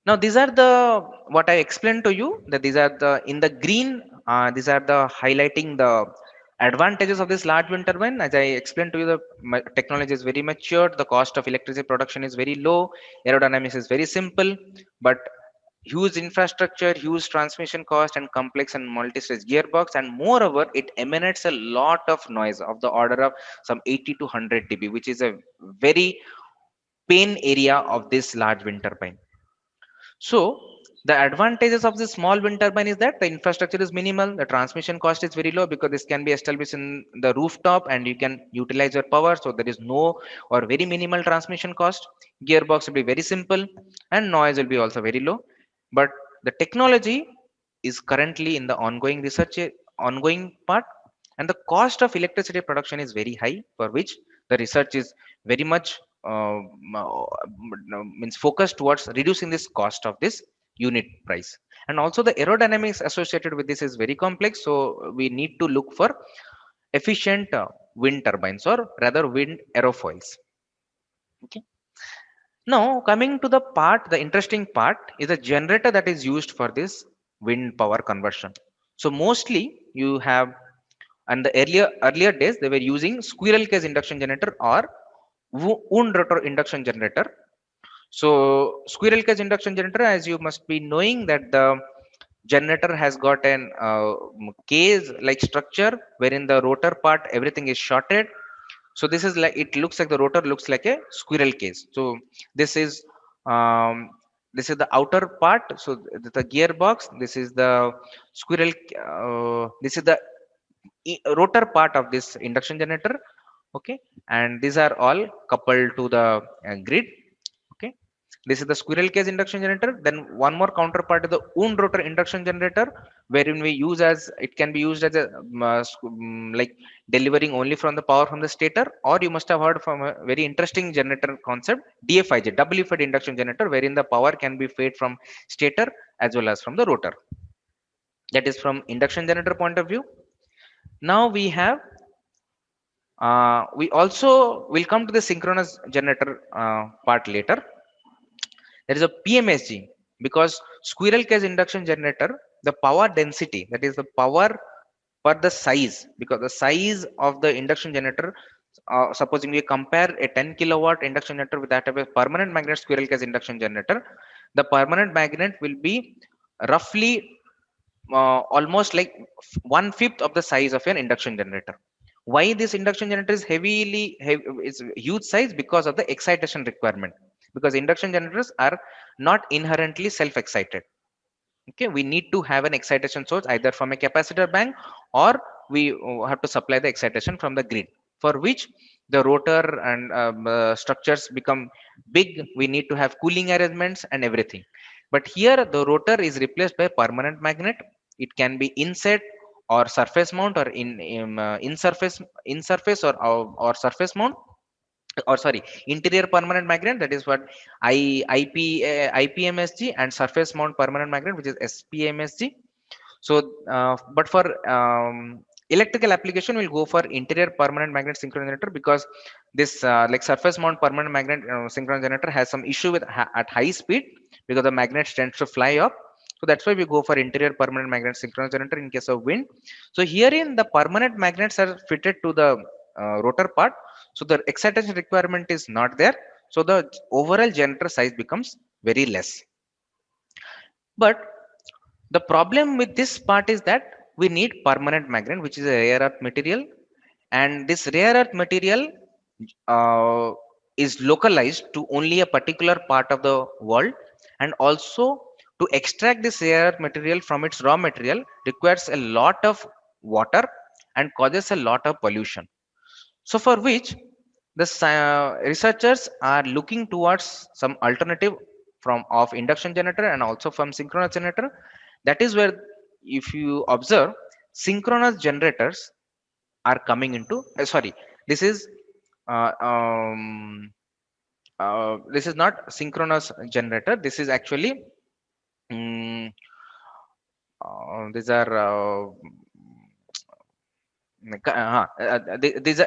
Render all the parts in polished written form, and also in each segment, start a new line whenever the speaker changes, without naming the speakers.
Now these are the what I explained to you, that these are the in the green, these are the highlighting the advantages of this large wind turbine. As I explained to you, the technology is very mature, the cost of electricity production is very low, aerodynamics is very simple, but huge infrastructure, huge transmission cost, and complex and multi-stage gearbox, and moreover it emanates a lot of noise of the order of some 80 to 100 dB, which is a very pain area of this large wind turbine. So the advantages of this small wind turbine is that the infrastructure is minimal, the transmission cost is very low because this can be established in the rooftop and you can utilize your power. So there is no or very minimal transmission cost. Gearbox will be very simple and noise will be also very low. But the technology is currently in the ongoing research, ongoing part, and the cost of electricity production is very high, for which the research is very much means focused towards reducing this cost of this unit price. And also the aerodynamics associated with this is very complex, so we need to look for efficient wind turbines, or rather wind aerofoils. Okay. Now coming to the part, the interesting part is a generator that is used for this wind power conversion. So mostly you have, and the earlier days they were using squirrel cage induction generator or wound rotor induction generator. So squirrel cage induction generator, as you must be knowing, that the generator has got an cage like structure wherein the rotor part everything is shorted. So this is like, it looks like the rotor looks like a squirrel cage. So this is um, this is the outer part. So the gearbox. This is the squirrel. This is the rotor part of this induction generator. Okay, and these are all coupled to the grid. Okay, this is the squirrel cage induction generator. Then one more counterpart is the wound rotor induction generator, wherein we use as, it can be used as a like delivering only from the power from the stator, or you must have heard from a very interesting generator concept, DFIG, double fed induction generator, wherein the power can be fed from stator as well as from the rotor. That is from induction generator point of view. Now we have we also will come to the synchronous generator part later. There is a PMSG, because squirrel cage induction generator, the power density, that is the power per the size, because the size of the induction generator, supposing we compare a 10 kilowatt induction generator with that of a permanent magnet squirrel cage induction generator, the permanent magnet will be roughly almost like one fifth of the size of an induction generator. Why this induction generator is is huge size? Because of the excitation requirement, because induction generators are not inherently self excited. Okay, we need to have an excitation source either from a capacitor bank, or we have to supply the excitation from the grid, for which the rotor and structures become big. We need to have cooling arrangements and everything. But here the rotor is replaced by permanent magnet. It can be inset or surface mount, or in surface or surface mount, or sorry, interior permanent magnet, that is what IPMSG, and surface mount permanent magnet, which is SPMSG. So but for electrical application, we'll go for interior permanent magnet synchronous generator, because this like surface mount permanent magnet synchronous generator has some issue with at high speed, because the magnet tends to fly up. So that's why we go for interior permanent magnet synchronous generator in case of wind. So herein the permanent magnets are fitted to the rotor part, so the excitation requirement is not there, so the overall generator size becomes very less. But the problem with this part is that we need permanent magnet, which is a rare earth material, and this rare earth material uh, is localized to only a particular part of the world, and also to extract this rare earth material from its raw material requires a lot of water and causes a lot of pollution. So for which the researchers are looking towards some alternative from of induction generator and also from synchronous generator. That is where, if you observe, synchronous generators are coming into sorry, this is uh, um, this is not synchronous generator, this is actually mm, these are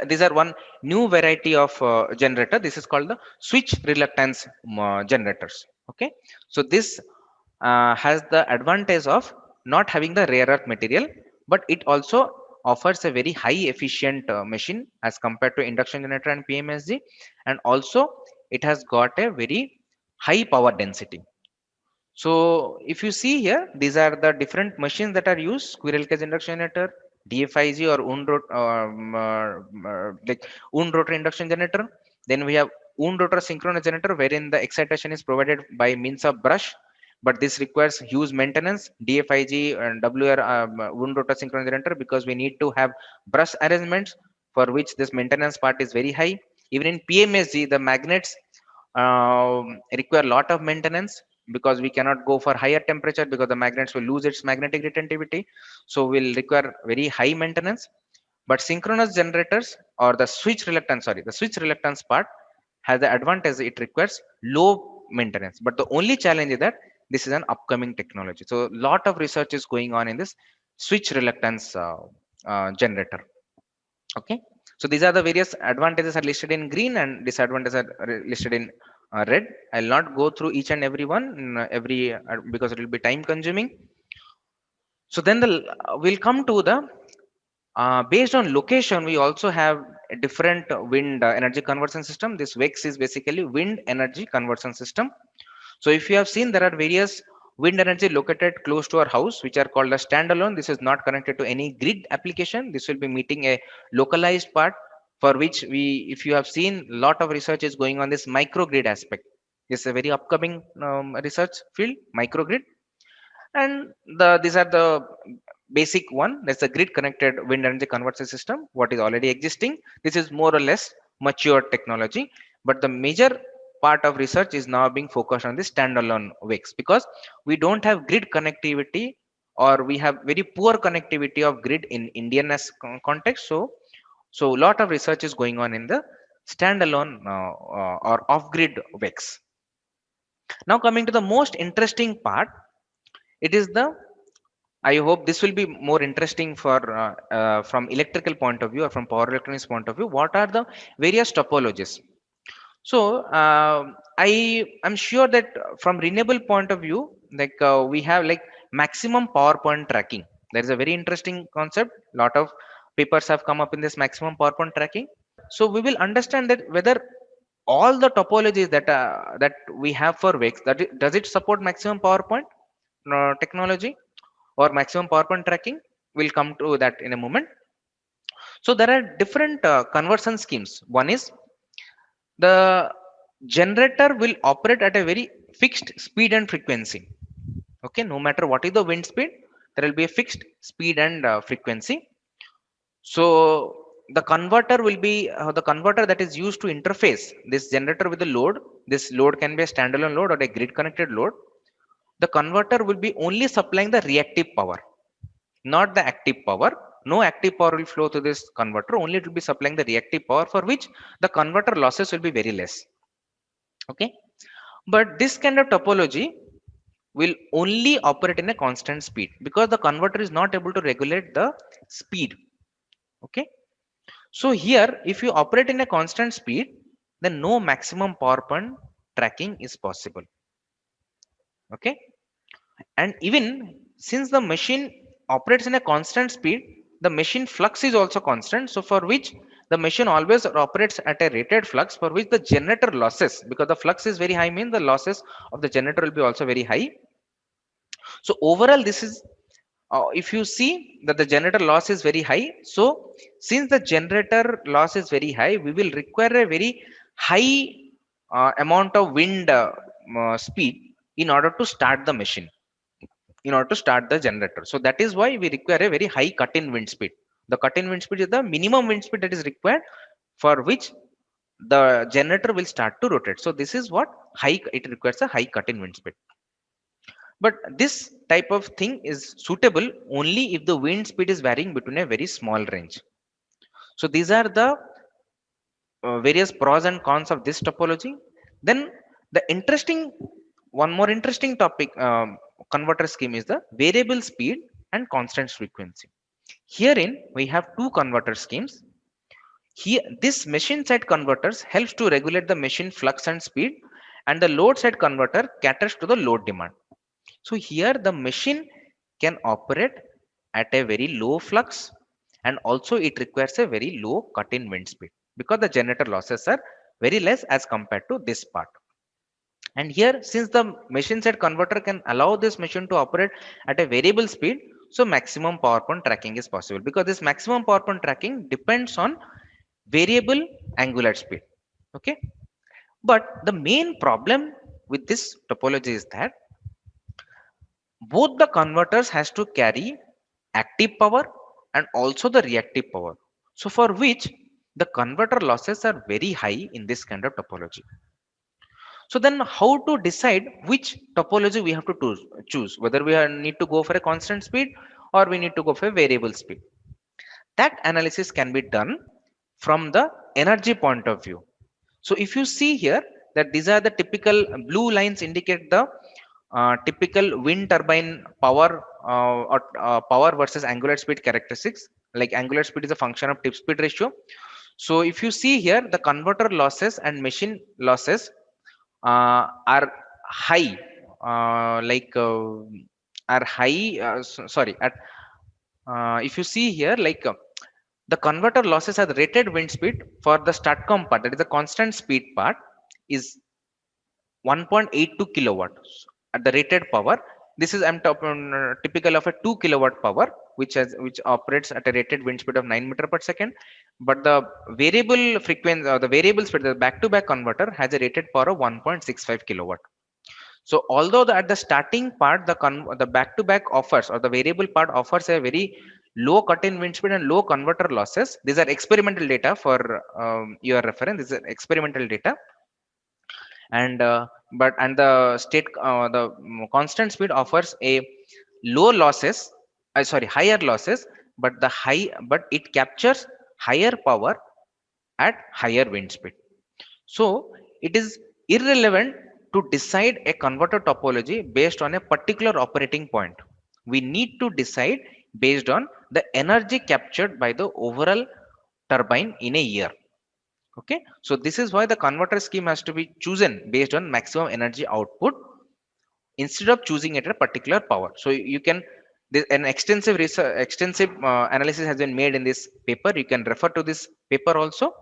these are one new variety of generator. This is called the switch reluctance generators. Okay, so this has the advantage of not having the rare earth material, but it also offers a very high efficient machine as compared to induction generator and PMSG, and also it has got a very high power density. So if you see here, these are the different machines that are used: squirrel cage induction generator, DFIG or wound rotor induction generator. Then we have wound rotor synchronous generator, wherein the excitation is provided by means of brush, but this requires huge maintenance. DFIG and WR wound rotor synchronous generator, because we need to have brush arrangements for which this maintenance part is very high. Even in PMSG, the magnets require a lot of maintenance, because we cannot go for higher temperature because the magnets will lose its magnetic retentivity, so will require very high maintenance. But synchronous generators, or the switch reluctance, sorry, the switch reluctance part has the advantage it requires low maintenance. But the only challenge is that this is an upcoming technology, so lot of research is going on in this switch reluctance generator. Okay, so these are the various advantages are listed in green and disadvantages are listed in red. I'll not go through each and every one every because it will be time consuming. So then we'll come to the based on location. We also have a different wind energy conversion system. This WEX is basically wind energy conversion system. So if you have seen, there are various wind energy located close to our house, which are called a standalone. This is not connected to any grid application. This will be meeting a localized part, for which we, if you have seen, lot of research is going on this microgrid aspect. This is a very upcoming research field, microgrid. And these are the basic one. That's the grid connected wind energy conversion system, what is already existing. This is more or less mature technology, but the major part of research is now being focused on the standalone wakes, because we don't have grid connectivity, or we have very poor connectivity of grid in Indian as context. So a lot of research is going on in the standalone or off grid wakes. Now coming to the most interesting part, it is the, I hope this will be more interesting for from electrical point of view or from power electronics point of view. What are the various topologies? So I am sure that from renewable point of view, like we have like maximum power point tracking. There is a very interesting concept. Lot of papers have come up in this maximum power point tracking. So we will understand that whether all the topologies that we have for VIX, does it support maximum power point technology or maximum power point tracking. We'll come to that in a moment. So there are different conversion schemes. One is the generator will operate at a very fixed speed and frequency. Okay, no matter what is the wind speed, there will be a fixed speed and frequency. So the converter will be the converter that is used to interface this generator with the load. This load can be a standalone load or a grid connected load. The converter will be only supplying the reactive power, not the active power. No active power will flow to this converter, only it will be supplying the reactive power, for which the converter losses will be very less. Okay, but this kind of topology will only operate in a constant speed, because the converter is not able to regulate the speed. Okay, so here if you operate in a constant speed, then no maximum power point tracking is possible. Okay, and even since the machine operates in a constant speed, the machine flux is also constant, so for which the machine always operates at a rated flux, for which the generator losses, because the flux is very high, means the losses of the generator will be also very high. So overall this is if you see that the generator loss is very high, so since the generator loss is very high, we will require a very high amount of wind speed in order to start the machine, in order to start the generator. So that is why we require a very high cut-in wind speed. The cut-in wind speed is the minimum wind speed that is required, for which the generator will start to rotate. So this is what high, it requires a high cut-in wind speed. But this type of thing is suitable only if the wind speed is varying between a very small range. So these are the various pros and cons of this topology. Then the interesting, one more interesting topic, converter scheme, is the variable speed and constant frequency. Herein we have two converter schemes. Here this machine side converters helps to regulate the machine flux and speed, and the load side converter caters to the load demand. So here the machine can operate at a very low flux, and also it requires a very low cut-in wind speed because the generator losses are very less as compared to this part. And here, since the machine side converter can allow this machine to operate at a variable speed, so maximum power point tracking is possible because this maximum power point tracking depends on variable angular speed. Okay, but the main problem with this topology is that both the converters has to carry active power and also the reactive power, so for which the converter losses are very high in this kind of topology. So then how to decide which topology we have to choose, whether need to go for a constant speed or we need to go for a variable speed? That analysis can be done from the energy point of view. So if you see here that these are the typical blue lines indicate the typical wind turbine power or power versus angular speed characteristics. Like angular speed is a function of tip speed ratio. So if you see here, the converter losses and machine losses are high, like are high. Sorry, at if you see here, like the converter losses at the rated wind speed for the STATCOM part, that is the constant speed part, is 1.82 kilowatts at the rated power. This is typical of a 2 kilowatt power, which operates at a rated wind speed of 9 meter per second. But the variable frequency, the variable speed, the back-to-back converter has a rated power of 1.65 kilowatt. So although at the starting part, the back-to-back offers, or the variable part offers a very low cut-in wind speed and low converter losses. These are experimental data for your reference. This is experimental data, and the constant speed offers a low losses, sorry, higher losses, but it captures higher power at higher wind speed. So it is irrelevant to decide a converter topology based on a particular operating point. We need to decide based on the energy captured by the overall turbine in a year. Okay, so this is why the converter scheme has to be chosen based on maximum energy output instead of choosing it at a particular power. So you can, an extensive research, extensive analysis has been made in this paper. You can refer to this paper also.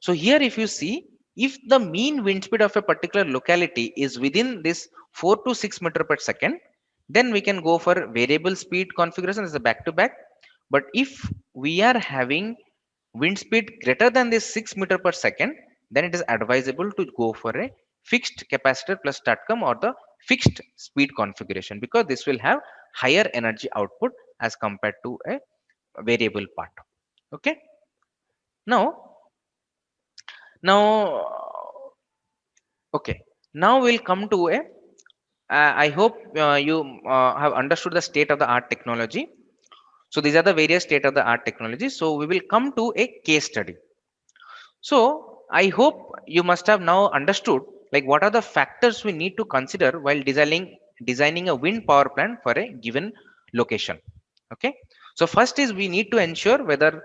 So here if you see, if the mean wind speed of a particular locality is within this 4 to 6 meter per second, then we can go for variable speed configuration as a back to back. But if we are having wind speed greater than this 6 meter per second, then it is advisable to go for a fixed capacitor plus STATCOM or the fixed speed configuration, because this will have higher energy output as compared to a variable part. Okay, now now okay, now we'll come to a I hope you have understood the state of the art technology. So these are the various state of the art technologies. So we will come to a case study. So I hope you must have now understood like what are the factors we need to consider while designing a wind power plant for a given location. Okay. So first is we need to ensure whether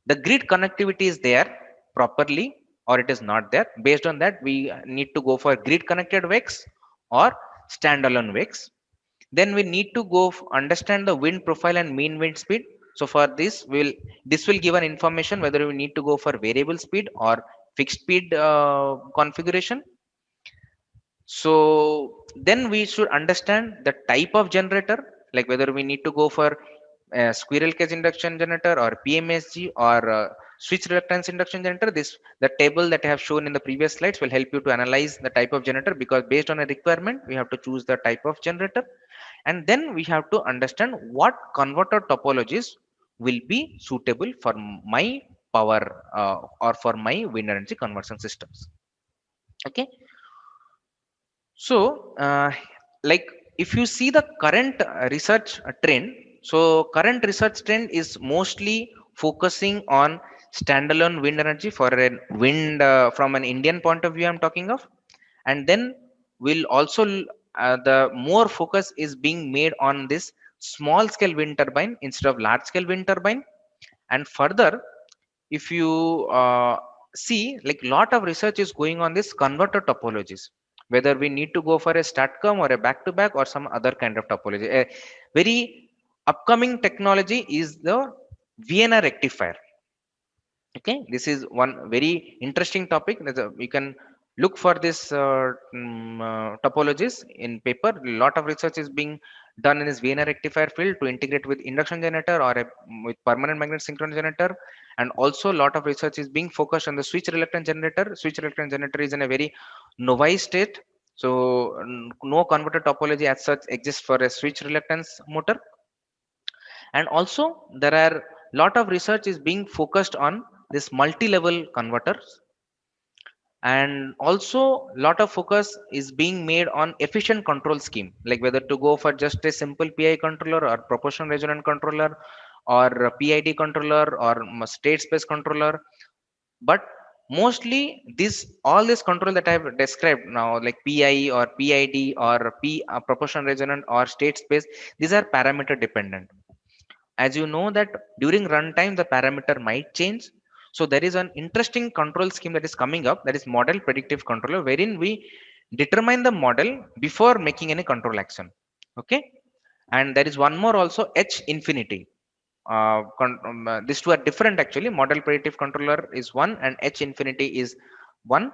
the grid connectivity is there properly or it is not there. Based on that, we need to go for grid connected wakes or standalone wakes. Then we need to understand the wind profile and mean wind speed. So for this will give an information whether we need to go for variable speed or fixed speed configuration. So then we should understand the type of generator, like whether we need to go for a squirrel cage induction generator or PMSG or switch reluctance induction generator. The table that I have shown in the previous slides will help you to analyze the type of generator, because based on a requirement we have to choose the type of generator. And then we have to understand what converter topologies will be suitable for my power or for my wind energy conversion systems. Okay, so like if you see the current research trend, so current research trend is mostly focusing on standalone wind energy for a wind from an Indian point of view I'm talking of. And then will also the more focus is being made on this small scale wind turbine instead of large scale wind turbine. And further, if you see, like lot of research is going on this converter topologies, whether we need to go for a statcom or a back to back or some other kind of topology. A very upcoming technology is the Vienna rectifier. Okay, this is one very interesting topic. You can look for this topologies in paper. A lot of research is being done in this Vienna rectifier field to integrate with induction generator or with permanent magnet synchronous generator. And also a lot of research is being focused on the switch reluctance generator. Switch reluctance generator is in a very novice state, so no converter topology as such exists for a switch reluctance motor. And also there are lot of research is being focused on this multi-level converters. And also lot of focus is being made on efficient control scheme, like whether to go for just a simple PI controller or proportional resonant controller or a PID controller or state space controller. But mostly this all this control that I have described now, like PI or PID or proportional resonant or state space, these are parameter dependent. As you know that during runtime the parameter might change. So there is an interesting control scheme that is coming up, that is model predictive controller, wherein we determine the model before making any control action. Okay, and there is one more also, H infinity. These two are different actually. Model predictive controller is one and H infinity is one.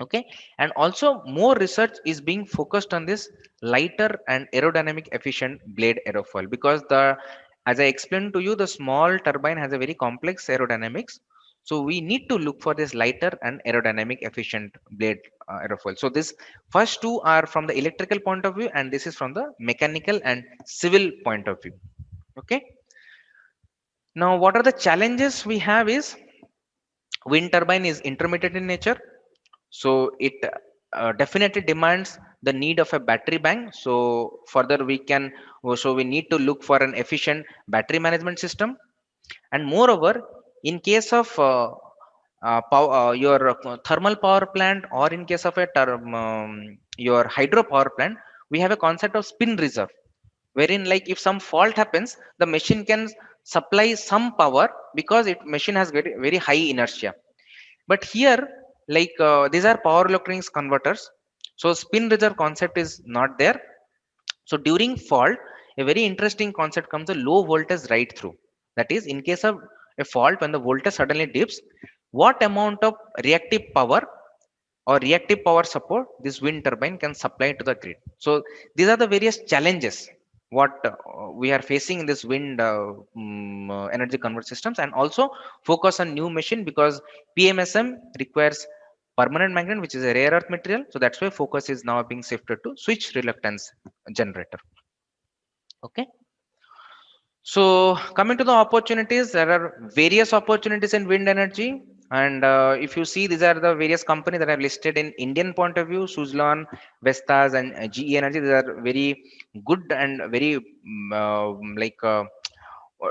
Okay, and also more research is being focused on this lighter and aerodynamic efficient blade aerofoil, because the, as I explained to you, the small turbine has a very complex aerodynamics. So we need to look for this lighter and aerodynamic efficient blade aerofoil. So this first two are from the electrical point of view, and this is from the mechanical and civil point of view. Okay, now what are the challenges we have is, wind turbine is intermittent in nature, so it definitely demands the need of a battery bank. So further we can, so we need to look for an efficient battery management system. And moreover, in case of your thermal power plant, or in case of a your hydro power plant, we have a concept of spin reserve, wherein like if some fault happens, the machine can supply some power because it machine has very, very high inertia. But here, like these are power electronics converters, so spin reserve concept is not there. So during fault, a very interesting concept comes, a low voltage right through. That is, in case of a fault, when the voltage suddenly dips, what amount of reactive power or reactive power support this wind turbine can supply to the grid. So these are the various challenges what we are facing in this wind energy convert systems. And also focus on new machine, because PMSM requires permanent magnet, which is a rare earth material. So that's why focus is now being shifted to switch reluctance generator. Okay, so coming to the opportunities, there are various opportunities in wind energy. And if you see, these are the various companies that I've listed in Indian point of view: Suzlon, Vestas, and GE Energy. These are very good and very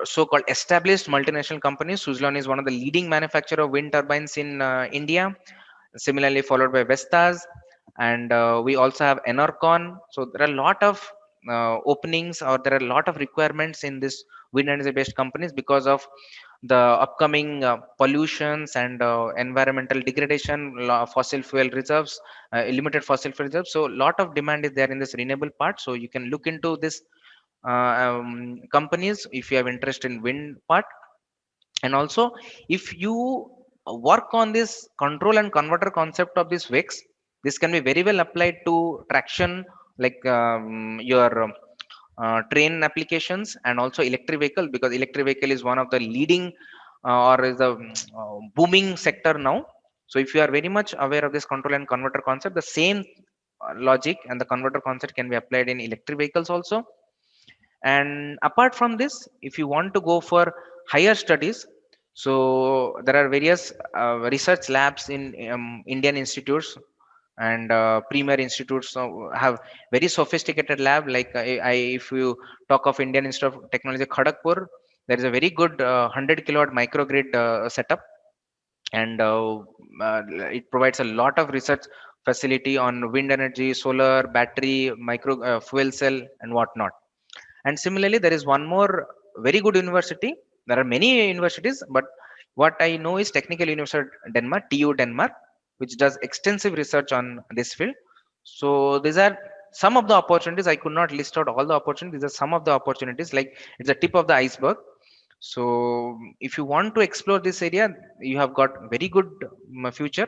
so-called established multinational companies. Suzlon is one of the leading manufacturer of wind turbines in India. Similarly, followed by Vestas, and we also have Enercon. So there are a lot of openings, or there are a lot of requirements in this wind energy based companies, because of the upcoming pollutions and environmental degradation, fossil fuel reserves, limited fossil fuel reserves. So a lot of demand is there in this renewable part. So you can look into this companies if you have interest in wind part. And also, if you work on this control and converter concept of this VEX, this can be very well applied to traction, like your train applications, and also electric vehicle, because electric vehicle is one of the leading or is the booming sector now. So if you are very much aware of this control and converter concept, the same logic and the converter concept can be applied in electric vehicles also. And apart from this, if you want to go for higher studies, so there are various research labs in Indian institutes, and premier institutes have very sophisticated lab, like if you talk of Indian Institute of Technology Kharagpur, there is a very good 100 kilowatt microgrid setup. And it provides a lot of research facility on wind energy, solar, battery, micro fuel cell, and whatnot. And similarly, there is one more very good university. There are many universities, but What I know is Technical University Denmark, TU Denmark, which does extensive research on this field. So these are some of the opportunities. I could not list out all the opportunities. These are some of the opportunities, like it's the tip of the iceberg. So if you want to explore this area, you have got very good future.